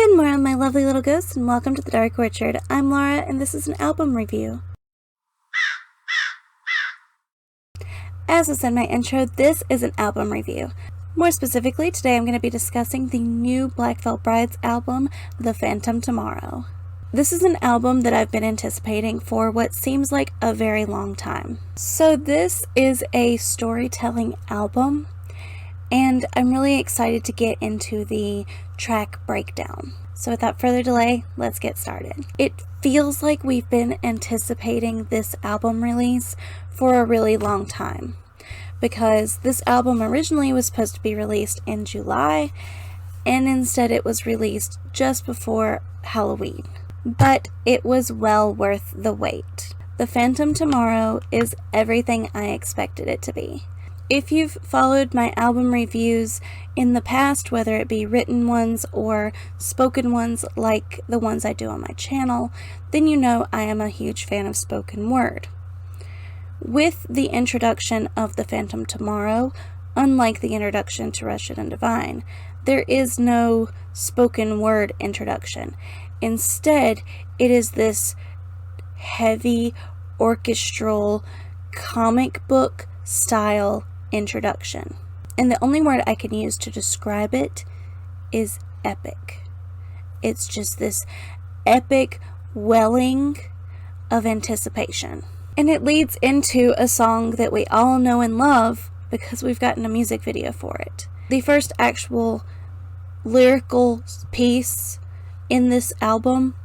Good morning, my lovely little ghosts, and welcome to the Dark Orchard. I'm Laura, and this is an album review. As I said in my intro, this is an album review. More specifically, today I'm going to be discussing the new Black Veil Brides album, The Phantom Tomorrow. This is an album that I've been anticipating for what seems like a very long time. So this is a storytelling album, and I'm really excited to get into the track breakdown. So without further delay, let's get started. It feels like we've been anticipating this album release for a really long time, because this album originally was supposed to be released in July, and instead it was released just before Halloween. But it was well worth the wait. The Phantom Tomorrow is everything I expected it to be. If you've followed my album reviews in the past, whether it be written ones or spoken ones like the ones I do on my channel, then you know I am a huge fan of spoken word. With the introduction of The Phantom Tomorrow, unlike the introduction to Wretched and Divine, there is no spoken word introduction. Instead, it is this heavy, orchestral, comic book style introduction. And the only word I can use to describe it is epic. It's just this epic welling of anticipation. And it leads into a song that we all know and love because we've gotten a music video for it. The first actual lyrical piece in this album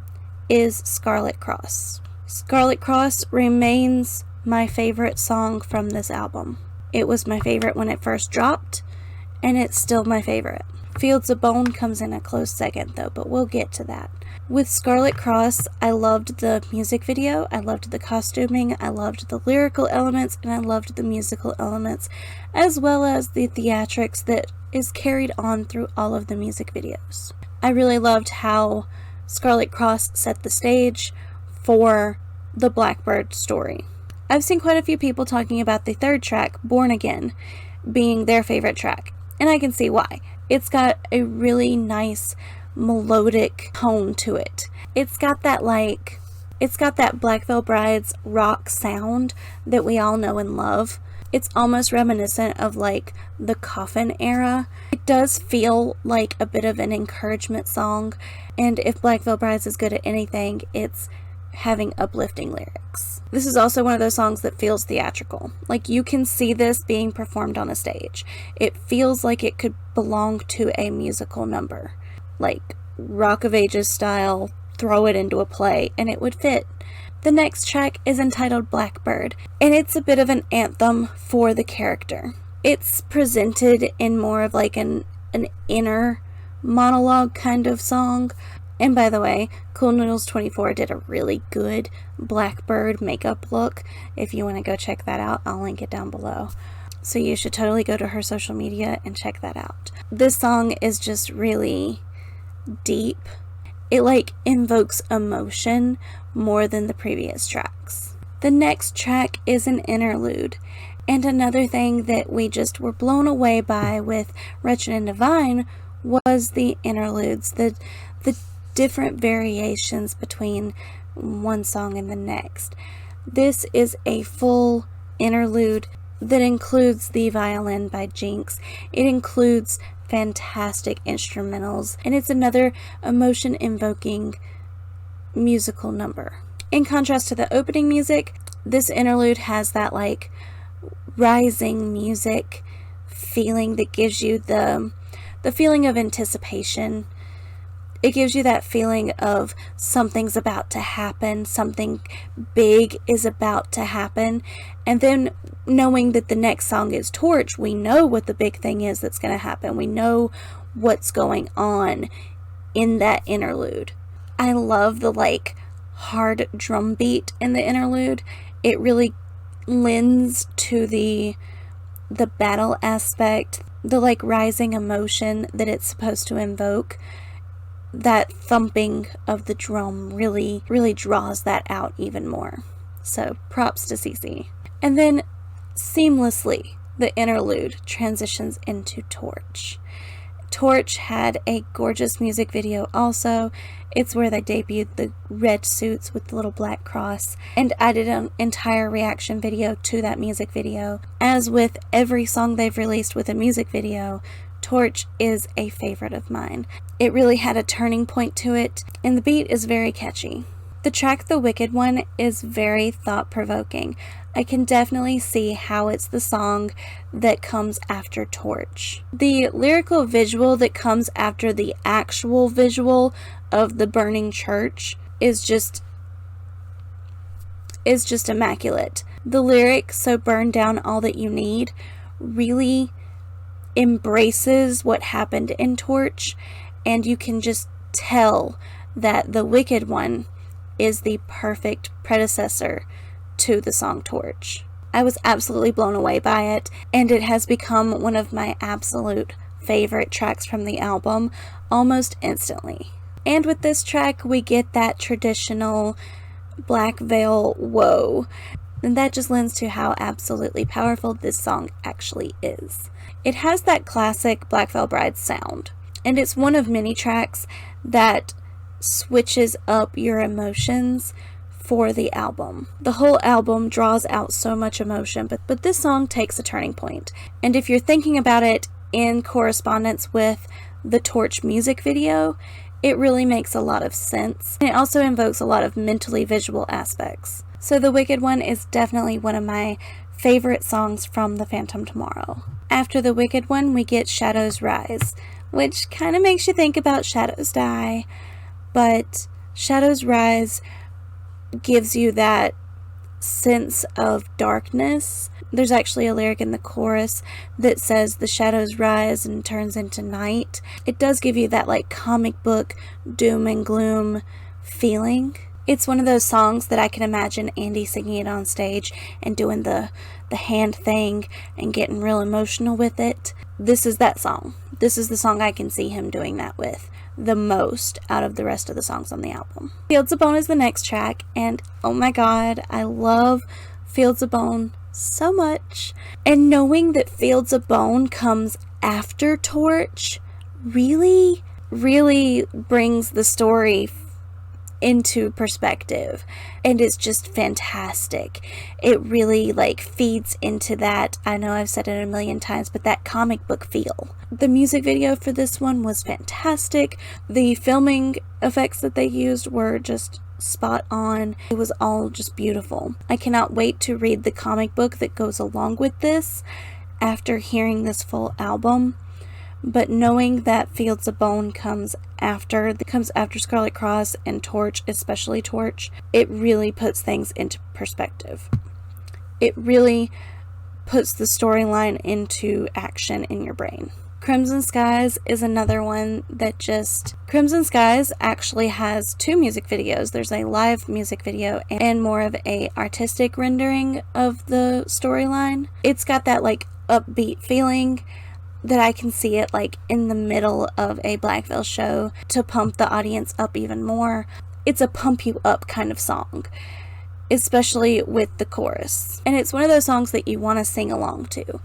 is Scarlet Cross. Scarlet Cross remains my favorite song from this album. It was my favorite when it first dropped, and it's still my favorite. Fields of Bone comes in a close second though, but we'll get to that. With Scarlet Cross, I loved the music video, I loved the costuming, I loved the lyrical elements, and I loved the musical elements, as well as the theatrics that is carried on through all of the music videos. I really loved how Scarlet Cross set the stage for the Blackbird story. I've seen quite a few people talking about the third track, Born Again, being their favorite track, and I can see why. It's got a really nice melodic tone to it. It's got that Black Veil Brides rock sound that we all know and love. It's almost reminiscent of like the Coffin era. It does feel like a bit of an encouragement song, and if Black Veil Brides is good at anything, it's having uplifting lyrics. This is also one of those songs that feels theatrical. Like you can see this being performed on a stage. It feels like it could belong to a musical number, like Rock of Ages style, throw it into a play, and it would fit. The next track is entitled Blackbird, and it's a bit of an anthem for the character. It's presented in more of like an inner monologue kind of song. And by the way, Cool Noodles 24 did a really good Blackbird makeup look. If you want to go check that out, I'll link it down below. So you should totally go to her social media and check that out. This song is just really deep. It like invokes emotion more than the previous tracks. The next track is an interlude, and another thing that we just were blown away by with Wretched and Divine was the interludes, the different variations between one song and the next. This is a full interlude that includes the violin by Jinx. It includes fantastic instrumentals, and it's another emotion-invoking musical number. In contrast to the opening music, this interlude has that like rising music feeling that gives you the feeling of anticipation. It gives you that feeling of something's about to happen, something big is about to happen, and then knowing that the next song is Torch, we know what the big thing is that's going to happen. We know what's going on in that interlude. I love the like hard drum beat in the interlude. It really lends to the battle aspect, the like rising emotion that it's supposed to invoke. That thumping of the drum really draws that out even more. So props to Cece. And then seamlessly the interlude transitions into Torch. Torch had a gorgeous music video also. It's where they debuted the red suits with the little black cross, and I did an entire reaction video to that music video. As with every song they've released with a music video, Torch is a favorite of mine. It really had a turning point to it, and the beat is very catchy. The track The Wicked One is very thought-provoking. I can definitely see how it's the song that comes after Torch. The lyrical visual that comes after the actual visual of the burning church is just immaculate. The lyric, "So burn down all that you need," really embraces what happened in Torch, and you can just tell that The Wicked One is the perfect predecessor to the song Torch. I was absolutely blown away by it, and it has become one of my absolute favorite tracks from the album almost instantly. And with this track, we get that traditional Black Veil whoa, and that just lends to how absolutely powerful this song actually is. It has that classic Black Veil Bride sound, and it's one of many tracks that switches up your emotions for the album. The whole album draws out so much emotion, but this song takes a turning point. And if you're thinking about it in correspondence with the Torch music video, it really makes a lot of sense. And it also invokes a lot of mentally visual aspects. So The Wicked One is definitely one of my favorite songs from The Phantom Tomorrow. After The Wicked One, we get Shadows Rise, which kind of makes you think about Shadows Die. But Shadows Rise gives you that sense of darkness. There's actually a lyric in the chorus that says the shadows rise and turns into night. It does give you that like comic book doom and gloom feeling. It's one of those songs that I can imagine Andy singing it on stage and doing the hand thing and getting real emotional with it. This is that song. This is the song I can see him doing that with the most out of the rest of the songs on the album. Fields of Bone is the next track, and oh my god, I love Fields of Bone so much. And knowing that Fields of Bone comes after Torch really brings the story into perspective, and it's just fantastic. It really like feeds into that, I know I've said it a million times, but that comic book feel. The music video for this one was fantastic. The filming effects that they used were just spot on. It was all just beautiful. I cannot wait to read the comic book that goes along with this after hearing this full album. But knowing that Fields of Bone comes after Scarlet Cross and Torch, especially Torch, it really puts things into perspective. It really puts the storyline into action in your brain. Crimson Skies is another one that Crimson Skies actually has two music videos. There's a live music video and more of a artistic rendering of the storyline. It's got that like upbeat feeling that I can see it like in the middle of a Black Veil show to pump the audience up even more. It's a pump you up kind of song, especially with the chorus. And it's one of those songs that you want to sing along to.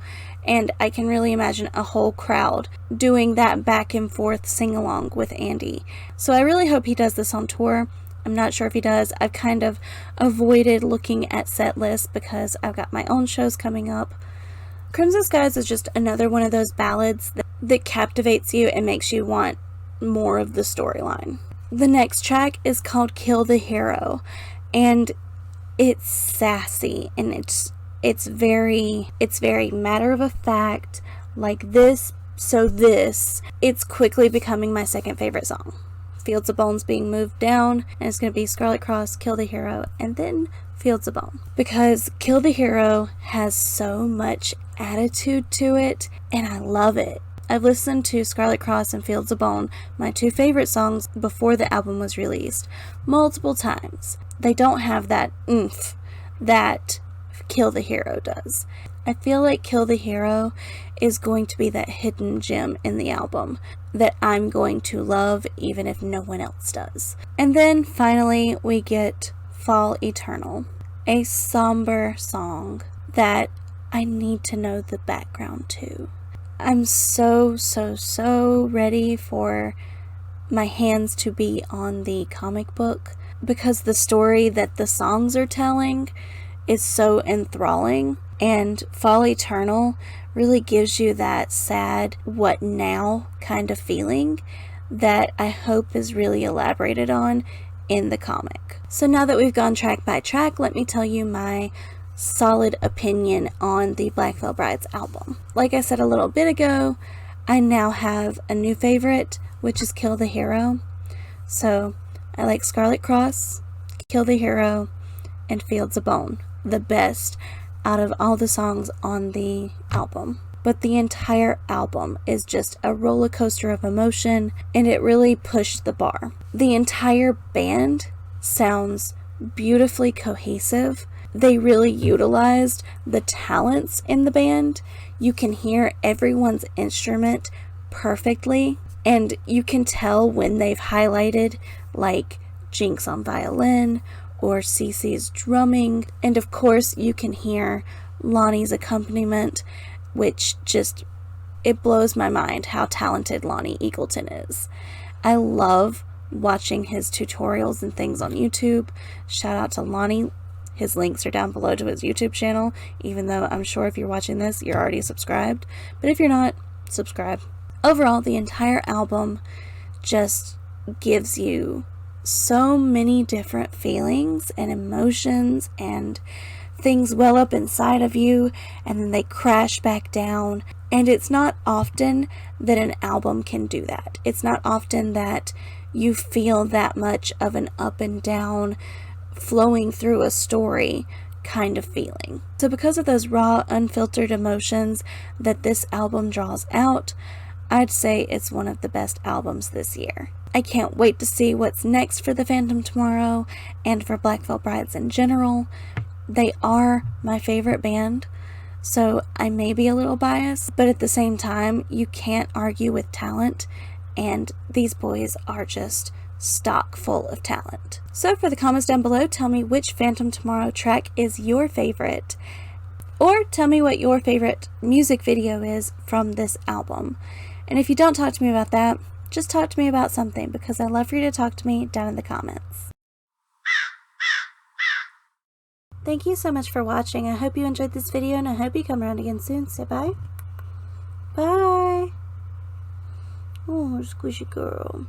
And I can really imagine a whole crowd doing that back and forth sing along with Andy. So I really hope he does this on tour. I'm not sure if he does. I've kind of avoided looking at set lists because I've got my own shows coming up. Crimson Skies is just another one of those ballads that captivates you and makes you want more of the storyline. The next track is called Kill the Hero, and it's sassy, and it's very matter of fact, like this, so this. It's quickly becoming my second favorite song. Fields of Bone's being moved down, and it's going to be Scarlet Cross, Kill the Hero, and then Fields of Bone. Because Kill the Hero has so much attitude to it, and I love it. I've listened to Scarlet Cross and Fields of Bone, my two favorite songs, before the album was released, multiple times. They don't have that oomph that Kill the Hero does. I feel like Kill the Hero is going to be that hidden gem in the album that I'm going to love even if no one else does. And then finally we get Fall Eternal, a somber song that I need to know the background to. I'm so ready for my hands to be on the comic book, because the story that the songs are telling is so enthralling, and Fall Eternal really gives you that sad what now kind of feeling that I hope is really elaborated on in the comic. So now that we've gone track by track, let me tell you my solid opinion on the Black Veil Brides album. Like I said a little bit ago, I now have a new favorite, which is Kill the Hero. So I like Scarlet Cross, Kill the Hero, and Fields of Bone the best out of all the songs on the album. But the entire album is just a roller coaster of emotion, and it really pushed the bar. The entire band sounds beautifully cohesive. They really utilized the talents in the band. You can hear everyone's instrument perfectly, and you can tell when they've highlighted like Jinx on violin or Cece's drumming, and of course you can hear Lonny's accompaniment, which just, it blows my mind how talented Lonny Eagleton is. I love watching his tutorials and things on YouTube. Shout out to Lonny. His links are down below to his YouTube channel, even though I'm sure if you're watching this, you're already subscribed. But if you're not, subscribe. Overall, the entire album just gives you so many different feelings and emotions, and things well up inside of you and then they crash back down. And it's not often that an album can do that. It's not often that you feel that much of an up and down, flowing through a story kind of feeling. So because of those raw, unfiltered emotions that this album draws out, I'd say it's one of the best albums this year. I can't wait to see what's next for the Phantom tomorrow and for Black Veil Brides in general. They are my favorite band, so I may be a little biased, but at the same time, you can't argue with talent, and these boys are just stock full of talent. So for the comments down below, tell me which Phantom Tomorrow track is your favorite, or tell me what your favorite music video is from this album. And if you don't talk to me about that, just talk to me about something, because I love for you to talk to me down in the comments. Thank you so much for watching. I hope you enjoyed this video, and I hope you come around again soon. Say bye. Bye. Oh, squishy girl.